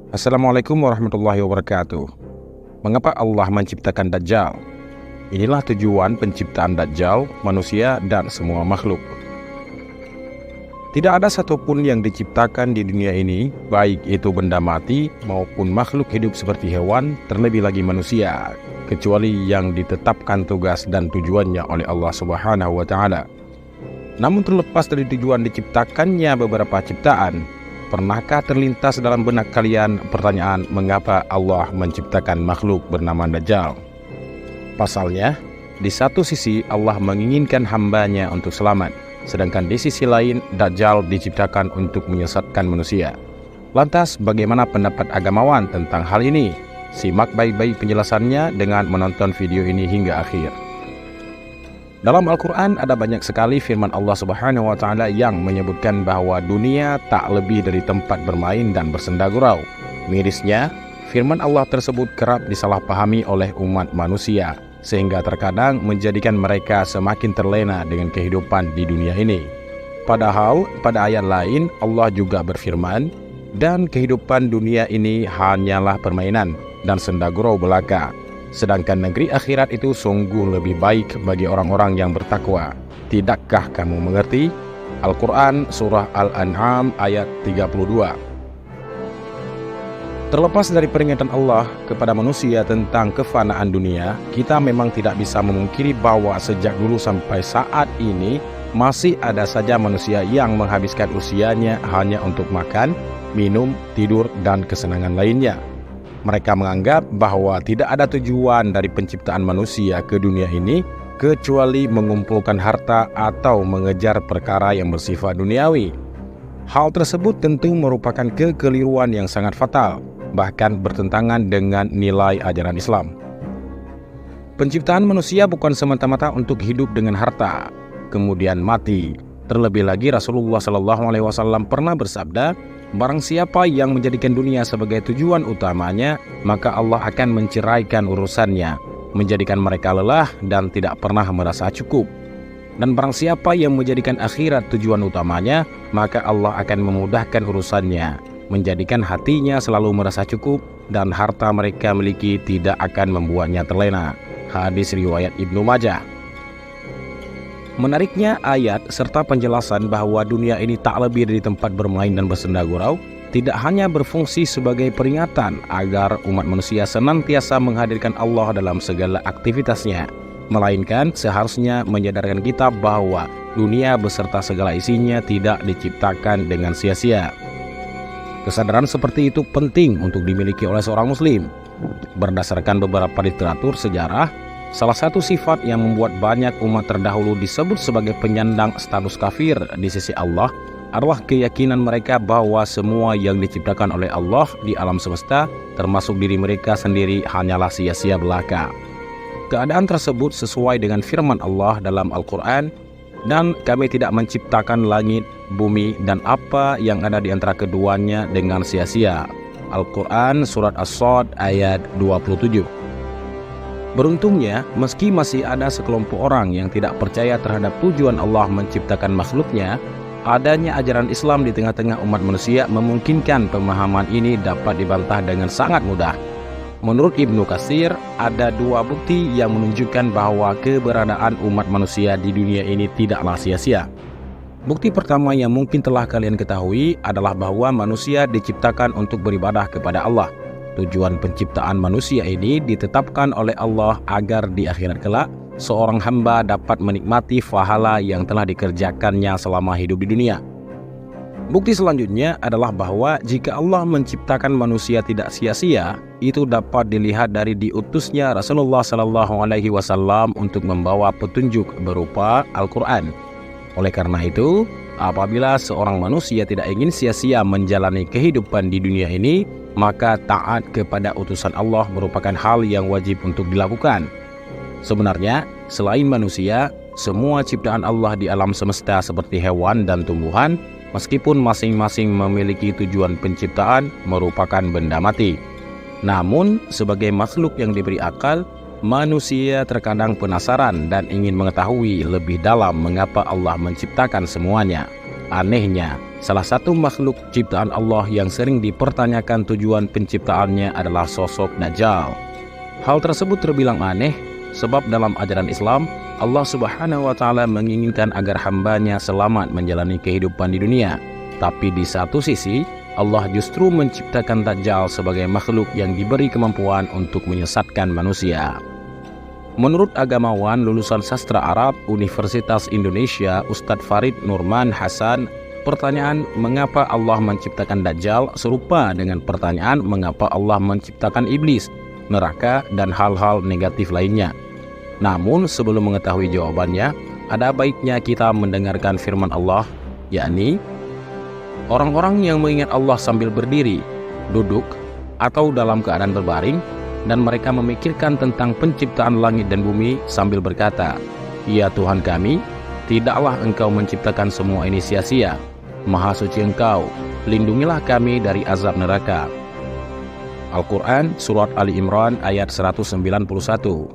Assalamualaikum warahmatullahi wabarakatuh. Mengapa Allah menciptakan Dajjal? Inilah tujuan penciptaan Dajjal, manusia dan semua makhluk. Tidak ada satupun yang diciptakan di dunia ini, baik itu benda mati maupun makhluk hidup seperti hewan, terlebih lagi manusia, kecuali yang ditetapkan tugas dan tujuannya oleh Allah Subhanahu wa Ta'ala. Namun terlepas dari tujuan diciptakannya beberapa ciptaan, pernahkah terlintas dalam benak kalian pertanyaan mengapa Allah menciptakan makhluk bernama Dajjal? Pasalnya, di satu sisi Allah menginginkan hambanya untuk selamat, sedangkan di sisi lain Dajjal diciptakan untuk menyesatkan manusia. Lantas bagaimana pendapat agamawan tentang hal ini? Simak baik-baik penjelasannya dengan menonton video ini hingga akhir. Dalam Al-Quran ada banyak sekali firman Allah Subhanahu wa Ta'ala yang menyebutkan bahwa dunia tak lebih dari tempat bermain dan bersenda gurau. Mirisnya, firman Allah tersebut kerap disalahpahami oleh umat manusia, sehingga terkadang menjadikan mereka semakin terlena dengan kehidupan di dunia ini. Padahal pada ayat lain Allah juga berfirman, dan kehidupan dunia ini hanyalah permainan dan senda gurau belaka. Sedangkan negeri akhirat itu sungguh lebih baik bagi orang-orang yang bertakwa. Tidakkah kamu mengerti? Al-Quran Surah Al-An'am ayat 32. Terlepas dari peringatan Allah kepada manusia tentang kefanaan dunia, kita memang tidak bisa memungkiri bahwa sejak dulu sampai saat ini masih ada saja manusia yang menghabiskan usianya hanya untuk makan, minum, tidur, dan kesenangan lainnya. Mereka menganggap bahwa tidak ada tujuan dari penciptaan manusia ke dunia ini kecuali mengumpulkan harta atau mengejar perkara yang bersifat duniawi. Hal tersebut tentu merupakan kekeliruan yang sangat fatal, bahkan bertentangan dengan nilai ajaran Islam. Penciptaan manusia bukan semata-mata untuk hidup dengan harta, kemudian mati. Terlebih lagi Rasulullah SAW pernah bersabda, barang siapa yang menjadikan dunia sebagai tujuan utamanya, maka Allah akan menceraikan urusannya, menjadikan mereka lelah dan tidak pernah merasa cukup. Dan barang siapa yang menjadikan akhirat tujuan utamanya, maka Allah akan memudahkan urusannya, menjadikan hatinya selalu merasa cukup dan harta mereka miliki tidak akan membuatnya terlena. Hadis riwayat Ibnu Majah. Menariknya, ayat serta penjelasan bahwa dunia ini tak lebih dari tempat bermain dan bersenda gurau tidak hanya berfungsi sebagai peringatan agar umat manusia senantiasa menghadirkan Allah dalam segala aktivitasnya, melainkan seharusnya menyadarkan kita bahwa dunia beserta segala isinya tidak diciptakan dengan sia-sia. Kesadaran seperti itu penting untuk dimiliki oleh seorang muslim. Berdasarkan beberapa literatur sejarah, salah satu sifat yang membuat banyak umat terdahulu disebut sebagai penyandang status kafir di sisi Allah adalah keyakinan mereka bahwa semua yang diciptakan oleh Allah di alam semesta, termasuk diri mereka sendiri, hanyalah sia-sia belaka. Keadaan tersebut sesuai dengan firman Allah dalam Al-Quran, dan kami tidak menciptakan langit, bumi, dan apa yang ada di antara keduanya dengan sia-sia. Al-Quran Surat As-Sad ayat 27. Beruntungnya, meski masih ada sekelompok orang yang tidak percaya terhadap tujuan Allah menciptakan makhluknya, adanya ajaran Islam di tengah-tengah umat manusia memungkinkan pemahaman ini dapat dibantah dengan sangat mudah. Menurut Ibnu Katsir, ada dua bukti yang menunjukkan bahwa keberadaan umat manusia di dunia ini tidaklah sia-sia. Bukti pertama yang mungkin telah kalian ketahui adalah bahwa manusia diciptakan untuk beribadah kepada Allah. Tujuan penciptaan manusia ini ditetapkan oleh Allah agar di akhirat kelak seorang hamba dapat menikmati pahala yang telah dikerjakannya selama hidup di dunia. Bukti selanjutnya adalah bahwa jika Allah menciptakan manusia tidak sia-sia, itu dapat dilihat dari diutusnya Rasulullah SAW untuk membawa petunjuk berupa Al-Quran. Oleh karena itu, apabila seorang manusia tidak ingin sia-sia menjalani kehidupan di dunia ini, maka taat kepada utusan Allah merupakan hal yang wajib untuk dilakukan. Sebenarnya, selain manusia, semua ciptaan Allah di alam semesta seperti hewan dan tumbuhan, meskipun masing-masing memiliki tujuan penciptaan, merupakan benda mati. Namun, sebagai makhluk yang diberi akal, manusia terkadang penasaran dan ingin mengetahui lebih dalam mengapa Allah menciptakan semuanya. Anehnya, salah satu makhluk ciptaan Allah yang sering dipertanyakan tujuan penciptaannya adalah sosok Dajjal. Hal tersebut terbilang aneh sebab dalam ajaran Islam, Allah Subhanahu wa Ta'ala menginginkan agar hambanya selamat menjalani kehidupan di dunia. Tapi di satu sisi, Allah justru menciptakan Dajjal sebagai makhluk yang diberi kemampuan untuk menyesatkan manusia. Menurut agamawan lulusan sastra Arab Universitas Indonesia, Ustadz Farid Nurman Hasan, pertanyaan mengapa Allah menciptakan Dajjal serupa dengan pertanyaan mengapa Allah menciptakan iblis, neraka, dan hal-hal negatif lainnya. Namun sebelum mengetahui jawabannya, ada baiknya kita mendengarkan firman Allah, yakni orang-orang yang mengingat Allah sambil berdiri, duduk, atau dalam keadaan berbaring, dan mereka memikirkan tentang penciptaan langit dan bumi sambil berkata, "Ya Tuhan kami, tidaklah Engkau menciptakan semua ini sia-sia. Maha suci Engkau, lindungilah kami dari azab neraka." Al-Quran Surat Ali Imran ayat 191.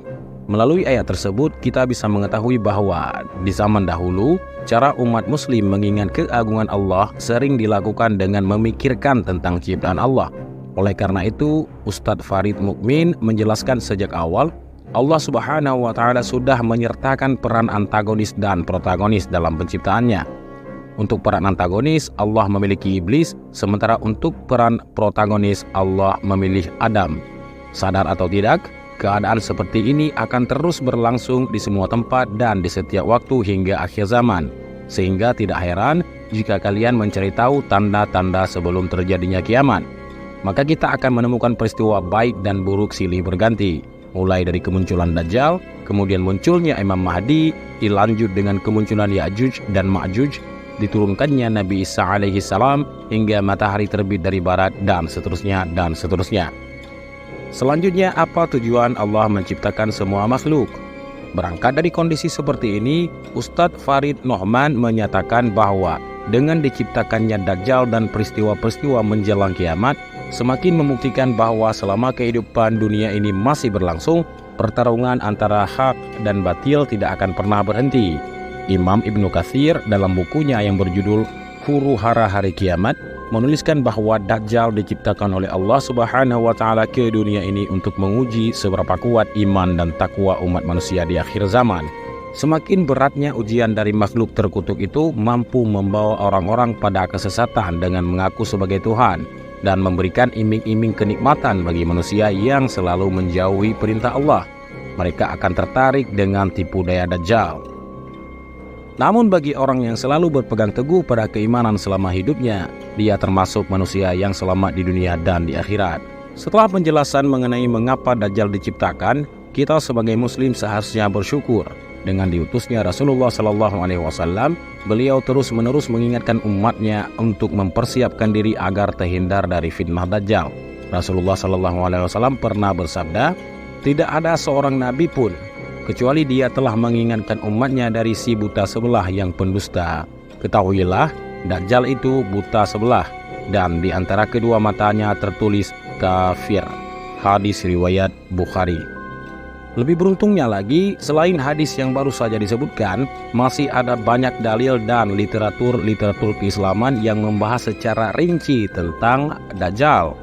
Melalui ayat tersebut kita bisa mengetahui bahwa di zaman dahulu, cara umat muslim mengingat keagungan Allah sering dilakukan dengan memikirkan tentang ciptaan Allah. Oleh karena itu, Ustadz Farid Mukmin menjelaskan sejak awal, Allah Subhanahu wa Ta'ala sudah menyertakan peran antagonis dan protagonis dalam penciptaannya. Untuk peran antagonis, Allah memiliki iblis, sementara untuk peran protagonis, Allah memilih Adam. Sadar atau tidak, keadaan seperti ini akan terus berlangsung di semua tempat dan di setiap waktu hingga akhir zaman. Sehingga tidak heran jika kalian mencari tahu tanda-tanda sebelum terjadinya kiamat. Maka kita akan menemukan peristiwa baik dan buruk silih berganti. Mulai dari kemunculan Dajjal, kemudian munculnya Imam Mahdi, dilanjut dengan kemunculan Ya'juj dan Ma'juj, diturunkannya Nabi Isa alaihi salam, hingga matahari terbit dari barat, dan seterusnya dan seterusnya. Selanjutnya, apa tujuan Allah menciptakan semua makhluk? Berangkat dari kondisi seperti ini, Ustadz Farid Nurman menyatakan bahwa dengan diciptakannya Dajjal dan peristiwa-peristiwa menjelang kiamat, semakin membuktikan bahwa selama kehidupan dunia ini masih berlangsung, pertarungan antara hak dan batil tidak akan pernah berhenti. Imam Ibnu Katsir dalam bukunya yang berjudul Huru-Hara Hari Kiamat menuliskan bahwa Dajjal diciptakan oleh Allah Subhanahu wa Ta'ala ke dunia ini untuk menguji seberapa kuat iman dan takwa umat manusia di akhir zaman. Semakin beratnya ujian dari makhluk terkutuk itu mampu membawa orang-orang pada kesesatan dengan mengaku sebagai Tuhan dan memberikan iming-iming kenikmatan bagi manusia yang selalu menjauhi perintah Allah. Mereka akan tertarik dengan tipu daya Dajjal. Namun bagi orang yang selalu berpegang teguh pada keimanan selama hidupnya, dia termasuk manusia yang selamat di dunia dan di akhirat. Setelah penjelasan mengenai mengapa Dajjal diciptakan, kita sebagai muslim seharusnya bersyukur. Dengan diutusnya Rasulullah SAW, beliau terus-menerus mengingatkan umatnya untuk mempersiapkan diri agar terhindar dari fitnah Dajjal. Rasulullah SAW pernah bersabda, "Tidak ada seorang nabi pun, kecuali dia telah mengingatkan umatnya dari si buta sebelah yang pendusta. Ketahuilah, Dajjal itu buta sebelah, dan di antara kedua matanya tertulis kafir." Hadis riwayat Bukhari. Lebih beruntungnya lagi, selain hadis yang baru saja disebutkan, masih ada banyak dalil dan literatur keislaman yang membahas secara rinci tentang Dajjal.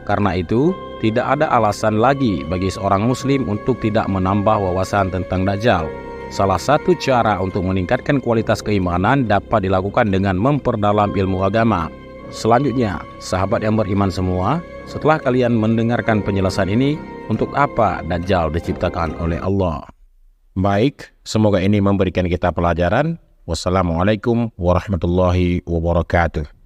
Karena itu, tidak ada alasan lagi bagi seorang muslim untuk tidak menambah wawasan tentang Dajjal. Salah satu cara untuk meningkatkan kualitas keimanan dapat dilakukan dengan memperdalam ilmu agama. Selanjutnya, sahabat yang beriman semua, setelah kalian mendengarkan penjelasan ini, untuk apa Dajjal diciptakan oleh Allah? Baik, semoga ini memberikan kita pelajaran. Wassalamualaikum warahmatullahi wabarakatuh.